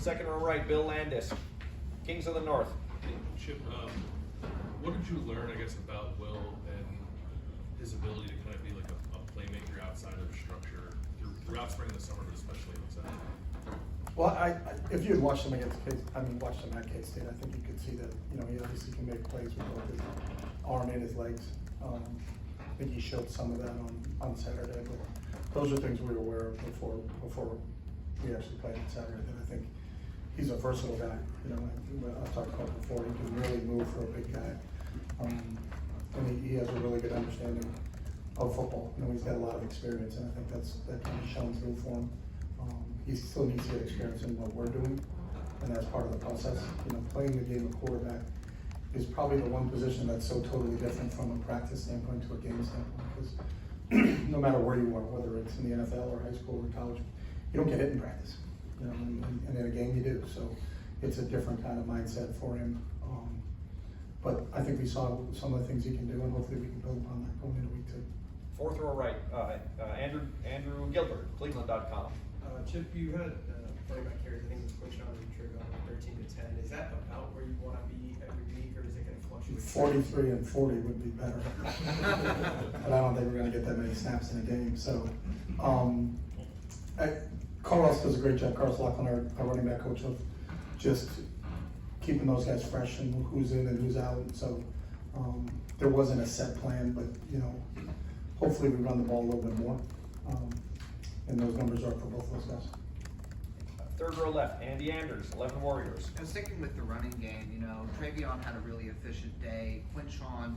Second row right, Bill Landis, Kings of the North. Chip, what did you learn, I guess, about Will and his ability to kind of be like a playmaker outside of structure throughout spring and the summer, but especially outside? Well, if you had watched him against watched him at K-State, I think you could see that, he obviously can make plays with both his arm and his legs. I think he showed some of that on Saturday, but those are things we were aware of before we actually played on Saturday. And I think he's a versatile guy. I've talked about before, he can really move for a big guy. And he has a really good understanding of football. He's got a lot of experience, and I think that kind of shown through for him. He still needs to get experience in what we're doing, and that's part of the process. Playing the game of quarterback is probably the one position that's so totally different from a practice standpoint to a game standpoint, because no matter where you are, whether it's in the NFL or high school or college, you don't get hit in practice. And in a game you do. So it's a different kind of mindset for him. But I think we saw some of the things he can do, and hopefully we can build upon that going into week 2. Fourth row right, Andrew Gilbert, Cleveland.com. Chip, you had playback carries, I think it was Quinshon Trigger on 13 to 10. Is that about where you want to be every week, or is it going to fluctuate? 43 and 40 would be better. But I don't think we're going to get that many snaps in a game. So, Carlos does a great job. Carlos Lachlan, our running back coach, of just keeping those guys fresh and who's in and who's out. So, there wasn't a set plan, but hopefully we run the ball a little bit more. And those numbers are for both those guys. Third row left, Andy Anders, 11 Warriors. And sticking with the running game, Travion had a really efficient day. Quinshon,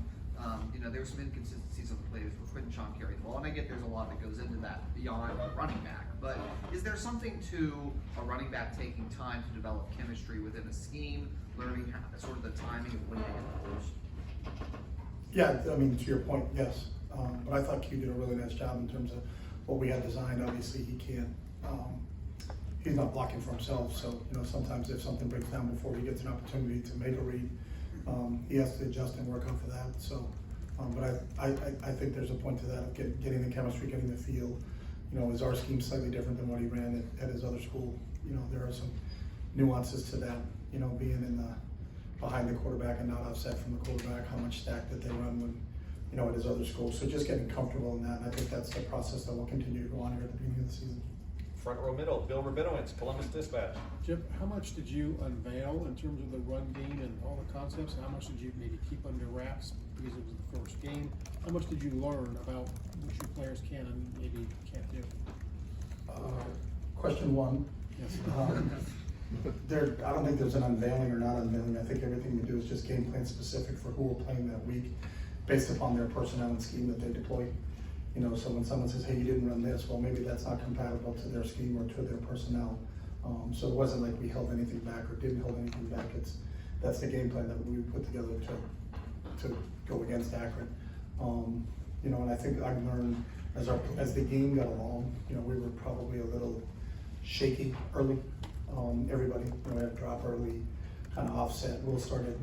there were some inconsistencies on the plays where Quinshon carried the ball, and I get there's a lot that goes into that beyond a running back. But is there something to a running back taking time to develop chemistry within a scheme, learning sort of the timing of when to hit the post? Yeah, to your point, yes. But I thought Q did a really nice job in terms of what we had designed. Obviously, he can't. He's not blocking for himself, so sometimes if something breaks down before he gets an opportunity to make a read, he has to adjust and work off of that. So, but I think there's a point to that of getting the chemistry, getting the feel. Is our scheme slightly different than what he ran at his other school? There are some nuances to that. Being in behind the quarterback and not offset from the quarterback, how much stack that they run when at his other school. So just getting comfortable in that, and I think that's the process that will continue to go on here at the beginning of the season. Front row middle, Bill Rabinowitz, Columbus Dispatch. Chip, how much did you unveil in terms of the run game and all the concepts, and how much did you maybe keep under wraps because it was the first game? How much did you learn about what your players can and maybe can't do? Question 1. Yes. I don't think there's an unveiling or not unveiling. I think everything we do is just game plan specific for who we're playing that week, based upon their personnel and scheme that they deploy. So when someone says, hey, you didn't run this, well, maybe that's not compatible to their scheme or to their personnel. So it wasn't like we held anything back or didn't hold anything back. That's the game plan that we put together to go against Akron. And I think I learned as the game got along, we were probably a little shaky early. Everybody, we had drop early, kind of offset. Will started,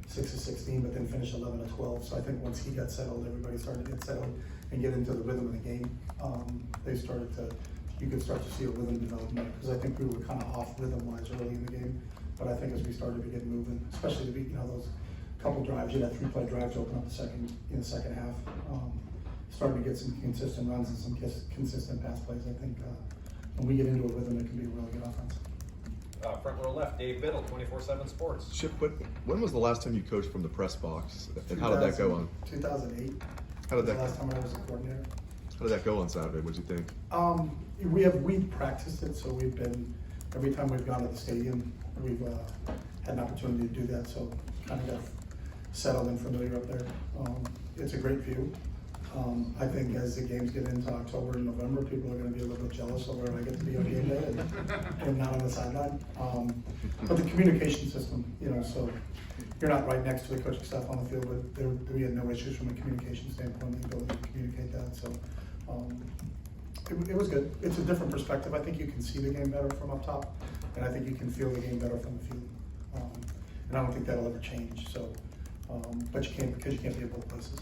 6 of 16, but then finished 11 of 12. So I think once he got settled, everybody started to get settled and get into the rhythm of the game. You could start to see a rhythm development, because I think we were kind of off rhythm-wise early in the game. But I think as we started to get moving, especially to be, those couple drives, you had 3-play drives open up in the second half. Starting to get some consistent runs and some consistent pass plays. I think when we get into a rhythm, it can be a really good offense. Front row left, Dave Biddle, 24/7 Sports. Chip, when was the last time you coached from the press box, and how did that go on? 2008. How did that? The last time I was a coordinator. How did that go on Saturday? What did you think? We practiced it, so we've been every time we've gone to the stadium, we've had an opportunity to do that. So kind of got settled and familiar up there. It's a great view. I think as the games get into October and November, people are going to be a little bit jealous of where I get to be on game day and not on the sideline. But the communication system, so you're not right next to the coaching staff on the field, but we had no issues from a communication standpoint, the ability to communicate that. So it was good. It's a different perspective. I think you can see the game better from up top, and I think you can feel the game better from the field. And I don't think that'll ever change. So, but you can't, because you can't be at both places.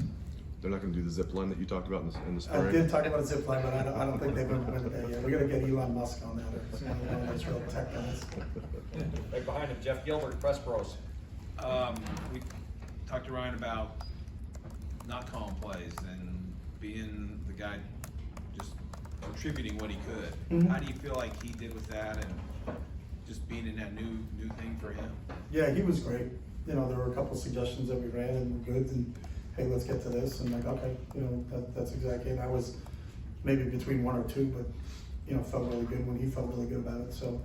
They're not gonna do the zip line that you talked about in the I spring? did talk about a zip line, but I don't think they've implemented that yet. We gotta get Elon Musk on that, or one of those real tech guys. Right behind him, Jeff Gilbert, Press Pros. We talked to Ryan about not calling plays and being the guy just contributing what he could. Mhm. How do you feel like he did with that and just being in that new thing for him? Yeah, he was great. You know, there were a couple suggestions that we ran and were good, and hey, let's get to this, and like, okay, you know, that's exactly, and I was maybe between one or two, but, you know, felt really good when he felt really good about it, so,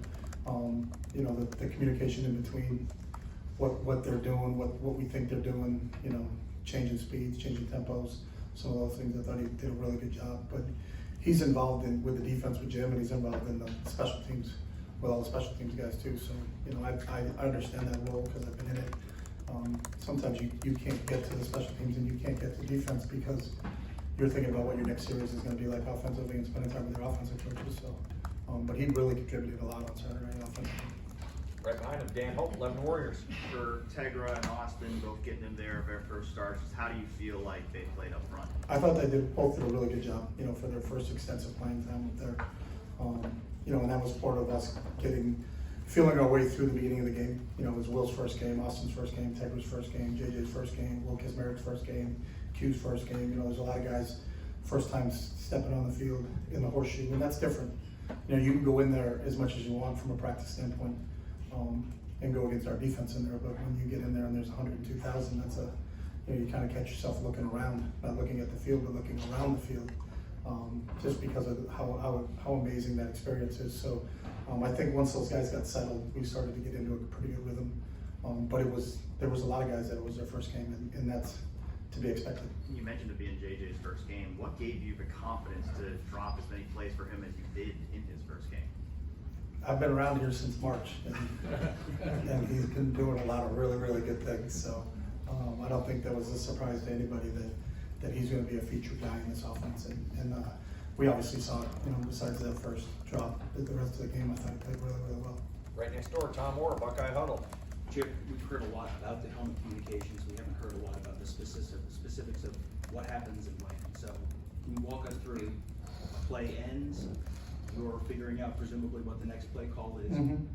you know, the communication in between what they're doing, what we think they're doing, you know, changing speeds, changing tempos, some of those things, I thought he did a really good job, but he's involved with the defense with Jim, and he's involved in the special teams, with all the special teams guys too, so, you know, I understand that role, because I've been in it. Sometimes you can't get to the special teams and you can't get to defense because you're thinking about what your next series is gonna be like offensively and spending time with your offensive coaches, so. But he really contributed a lot on Saturday offensively. Right behind him, Dan Hope, 11 Warriors. For Tegra and Austin, both getting in there their first starts, how do you feel like they played up front? I thought they both did a really good job, you know, for their first extensive playing time up there. You know, and that was part of us feeling our way through the beginning of the game. You know, it was Will's first game, Austin's first game, Tegra's first game, JJ's first game, Will Kismeric's first game, Q's first game. You know, there's a lot of guys first time stepping on the field in the horseshoe, and that's different. You know, you can go in there as much as you want from a practice standpoint, and go against our defense in there, but when you get in there and there's 102,000, that's you know, you kind of catch yourself looking around, not looking at the field, but looking around the field, just because of how amazing that experience is. So I think once those guys got settled, we started to get into a pretty good rhythm. But there was a lot of guys that it was their first game, and that's to be expected. You mentioned it being JJ's first game. What gave you the confidence to drop as many plays for him as you did in his first game? I've been around here since March, and he's been doing a lot of really, really good things. So I don't think that was a surprise to anybody that he's going to be a featured guy in this offense. And we obviously saw it, you know, besides that first drop, the rest of the game I thought he played really, really well. Right next door, Tom Moore, Buckeye Huddle. Chip, we've heard a lot about the helmet communications. We haven't heard a lot about the specifics of what happens and when. So can you walk us through a play ends? You're figuring out presumably what the next play call is. Mhm.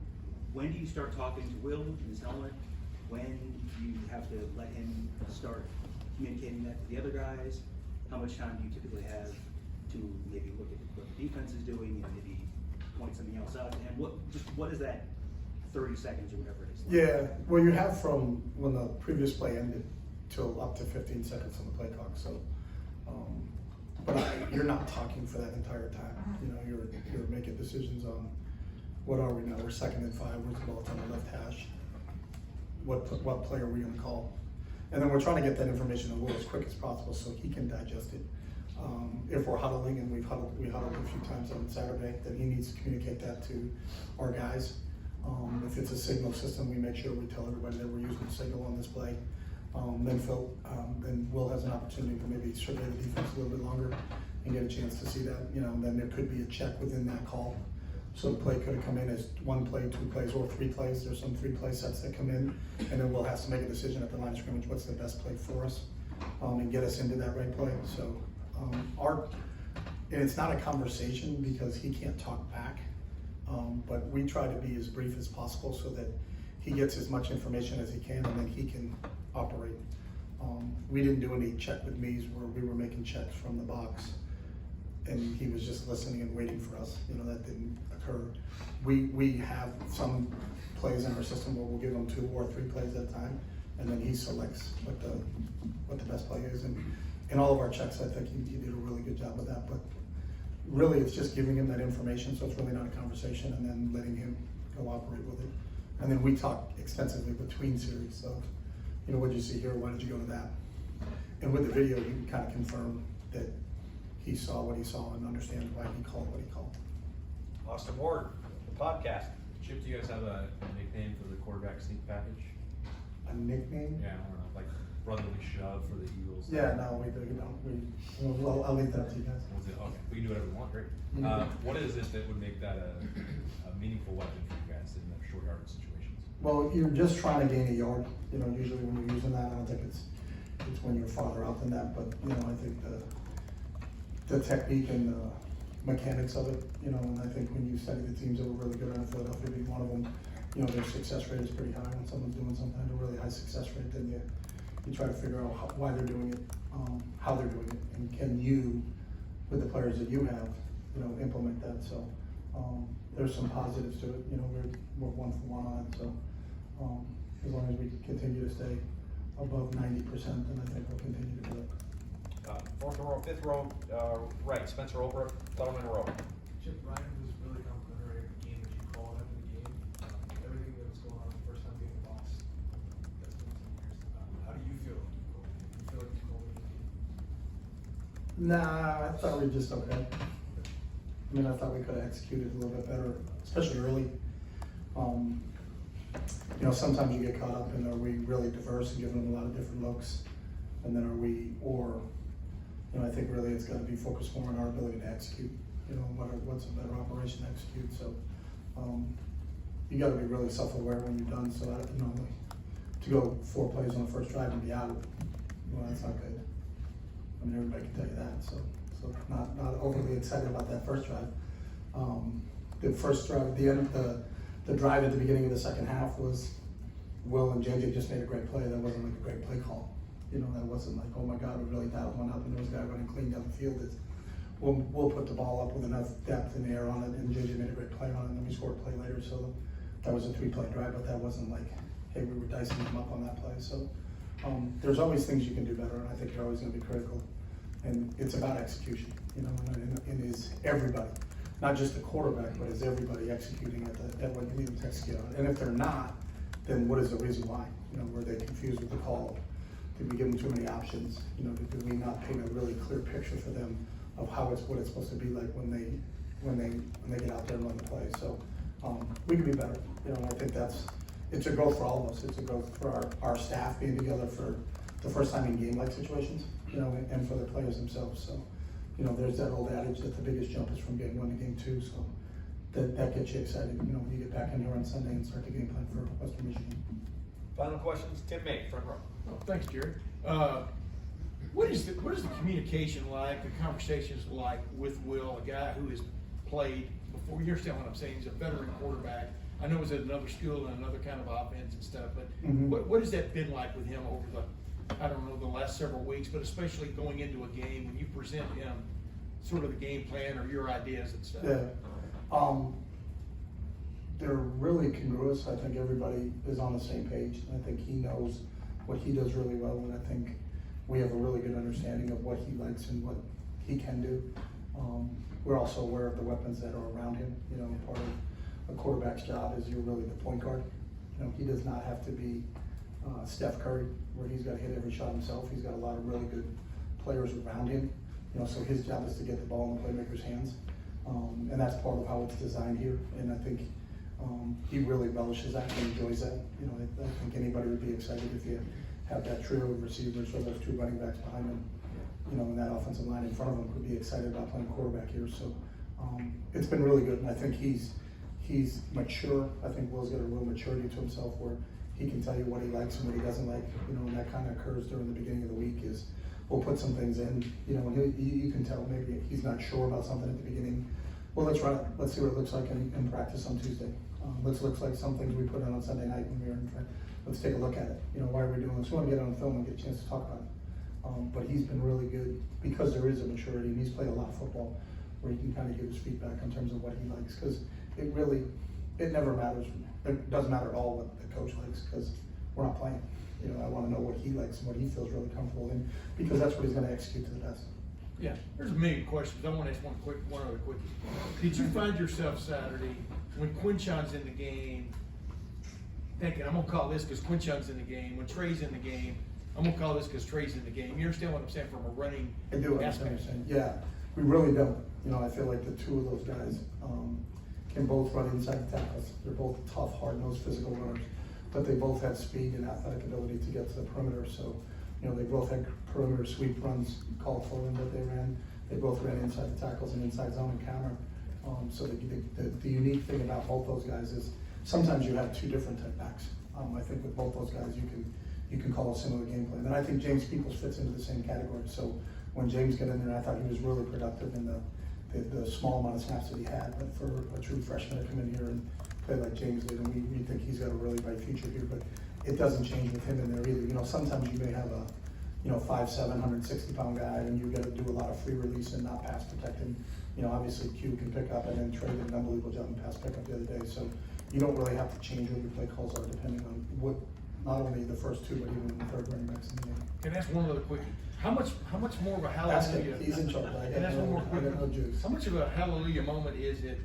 When do you start talking to Will in his helmet? When do you have to let him start communicating that to the other guys? How much time do you typically have to maybe look at what the defense is doing and maybe point something else out to him? What is that 30 seconds or whatever it is? Like? Yeah, well, you have from when the previous play ended till up to 15 seconds on the play clock. So, but you're not talking for that entire time. You know, you're making decisions on what are we now? We're 2nd and 5. Where's the ball? It's on the left hash. What play are we going to call? And then we're trying to get that information to Will as quick as possible so he can digest it. If we're huddling, and we huddled a few times on Saturday, then he needs to communicate that to our guys. If it's a signal system, we make sure we tell everybody that we're using signal on this play. Then Will has an opportunity to maybe survey the defense a little bit longer and get a chance to see that. You know, and then there could be a check within that call. So the play could have come in as 1 play, 2 plays, or 3 plays. There's some 3 play sets that come in, and then Will has to make a decision at the line of scrimmage, what's the best play for us, and get us into that right play. So and it's not a conversation because he can't talk back, but we try to be as brief as possible so that he gets as much information as he can, and then he can operate. We didn't do any check with me's where we were making checks from the box, and he was just listening and waiting for us. You know, that didn't occur. We have some plays in our system where we'll give him 2 or 3 plays at a time, and then he selects what the best play is. And in all of our checks, I think he did a really good job of that. But really, it's just giving him that information, so it's really not a conversation, and then letting him go operate with it. And then we talk extensively between series. So, you know, what did you see here? Why did you go to that? And with the video, you can kind of confirm that he saw what he saw and understands why he called what he called. Austin Ward, the podcast. Chip, do you guys have a nickname for the quarterback sneak package? A nickname? Yeah, I don't know, like brotherly shove for the Eagles. Yeah, no, we don't. I'll leave that up to you guys. Was it, okay, we can do whatever we want, great. Mhm. What is it that would make that a meaningful weapon for you guys in the short yardage situations? Well, you're just trying to gain a yard. You know, usually when you're using that, I don't think it's when you're farther out than that, but, you know, I think the technique and the mechanics of it, you know, and I think when you study the teams that were really good on Philadelphia being one of them, you know, their success rate is pretty high. When someone's doing something at a really high success rate, then you try to figure out why they're doing it, how they're doing it, and can you, with the players that you have, you know, implement that. So there's some positives to it. You know, we're 1-for-1 on it. So as long as we continue to stay above 90%, then I think we'll continue to do it. Fourth row, fifth row, right, Spencer Over, Letterman Row. Chip, Ryan was really complimentary of the game that you called after the game. Everything that was going on the first time being the boss. That's been some years. How do you feel? Do you feel like you called it a game? Nah, I thought we were just okay. I mean, I thought we could have executed a little bit better, especially early. You know, sometimes you get caught up in, are we really diverse and giving them a lot of different looks? And then you know, I think really it's got to be focused more on our ability to execute. You know, what's a better operation to execute. So you got to be really self-aware when you're done. So you know, to go 4 plays on the first drive and be out, well, that's not good. I mean, everybody can tell you that. So not overly excited about that first drive. The first drive, the end of the drive at the beginning of the second half was Will and JJ just made a great play. That wasn't like a great play call. You know, that wasn't like, oh my God, we really dialed one up and there was a guy running clean down the field. We'll put the ball up with enough depth in the air on it, and JJ made a great play on it, and then we scored a play later. So that was a 3-play drive, but that wasn't like, hey, we were dicing them up on that play. So there's always things you can do better, and I think you're always going to be critical. And it's about execution, you know, and is everybody, not just the quarterback, but is everybody executing at what you need them to execute on. And if they're not, then what is the reason why? You know, were they confused with the call? Did we give them too many options? You know, did we not paint a really clear picture for them of what it's supposed to be like when they get out there and run the play? So we could be better. You know, I think it's a growth for all of us. It's a growth for our staff being together for the first time in game-like situations, you know, and for the players themselves. So, you know, there's that old adage that the biggest jump is from game 1 to game 2. So that gets you excited, you know, when you get back in here on Sunday and start the game plan for Western Michigan. Final questions, Tim May, front row. Oh, thanks, Jerry. What is the communication like, the conversations like with Will, a guy who has played before? You understand what I'm saying? He's a veteran quarterback. I know he's at another school and another kind of offense and stuff, but what has that been like with him over the last several weeks, but especially going into a game when you present him sort of the game plan or your ideas and stuff? Yeah. They're really congruous. I think everybody is on the same page. I think he knows what he does really well, and I think we have a really good understanding of what he likes and what he can do. We're also aware of the weapons that are around him. You know, part of a quarterback's job is you're really the point guard. You know, he does not have to be Steph Curry, where he's got to hit every shot himself. He's got a lot of really good players around him. You know, so his job is to get the ball in the playmaker's hands, and that's part of how it's designed here. And I think he really relishes that and enjoys that. You know, I think anybody would be excited if you have that trio of receivers or those 2 running backs behind him. You know, and that offensive line in front of him would be excited about playing quarterback here. So it's been really good, and I think he's mature. I think Will's got a real maturity to himself where he can tell you what he likes and what he doesn't like. You know, and that kind of occurs during the beginning of the week. Is we'll put some things in. You know, and you can tell maybe he's not sure about something at the beginning. Well, let's run it. Let's see what it looks like in practice on Tuesday. Let's look like some things we put on Sunday night when we were in practice. Let's take a look at it. You know, why are we doing this? We want to get on film and get a chance to talk about it. But he's been really good because there is a maturity, and he's played a lot of football where he can kind of give his feedback in terms of what he likes. Because it never matters. It doesn't matter at all what the coach likes because we're not playing. You know, I want to know what he likes and what he feels really comfortable in because that's what he's going to execute to the best. Yeah, there's a million questions. I want to ask one other quick. Did you find yourself Saturday when Quinshon's in the game thinking, I'm going to call this because Quinshon's in the game, when Trey's in the game, I'm going to call this because Trey's in the game? You understand what I'm saying from a running I do understand what you're saying. Yeah, we really don't. You know, I feel like the 2 of those guys can both run inside the tackles. They're both tough, hard-nosed, physical runners, but they both have speed and athletic ability to get to the perimeter. So, you know, they both had perimeter sweep runs called for them that they ran. They both ran inside the tackles and inside zone and counter. So the unique thing about both those guys is sometimes you have 2 different type backs. I think with both those guys, you can call a similar game plan. And I think James Peoples fits into the same category. So when James got in there, I thought he was really productive in the small amount of snaps that he had. But for a true freshman to come in here and play like James did, and we think he's got a really bright future here. But it doesn't change with him in there either. You know, sometimes you may have a 5'7", 160-pound guy, and you got to do a lot of free release and not pass protecting. You know, obviously Q can pick up, and then Trey did an unbelievable job in pass pickup the other day. So you don't really have to change what your play calls are depending on what, not only the first two, but even the third running backs in the game. Can I ask one other quickie? How much more of a That's hallelujah? good. He's in charge. I And got that's one more no quickie. juice. How much of a hallelujah moment is it?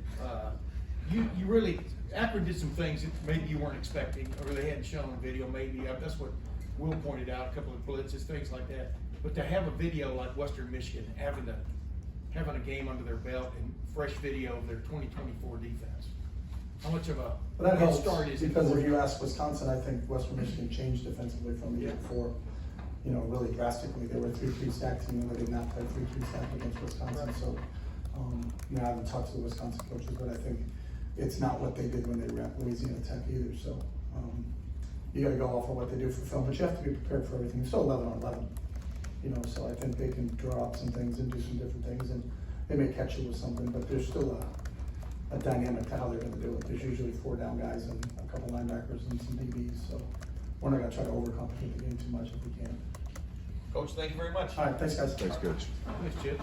You really, Akron did some things that maybe you weren't expecting, or they hadn't shown on video. Maybe that's what Will pointed out. A couple of blitzes, things like that. But to have a video like Western Michigan having a game under their belt and fresh video of their 2024 defense, how much of a But that head helps, start is it? because for if you ask Wisconsin, I think Western Michigan changed defensively from the year before, really drastically. They were a 3-3 stack team, and they did not play 3-3 stack against Wisconsin. So, I haven't talked to the Wisconsin coaches, but I think it's not what they did when they were at Louisiana Tech either. So, you got to go off of what they do for film, but you have to be prepared for everything. It's still 11 on 11. So I think they can draw up some things and do some different things, and they may catch you with something, but there's still a dynamic to how they're gonna do it. There's usually 4 down guys and a couple linebackers and some DBs, so we're not gonna try to overcomplicate the game too much if we can. Coach, thank you very much. All right, thanks guys. Thanks, Coach. Thanks, Chip.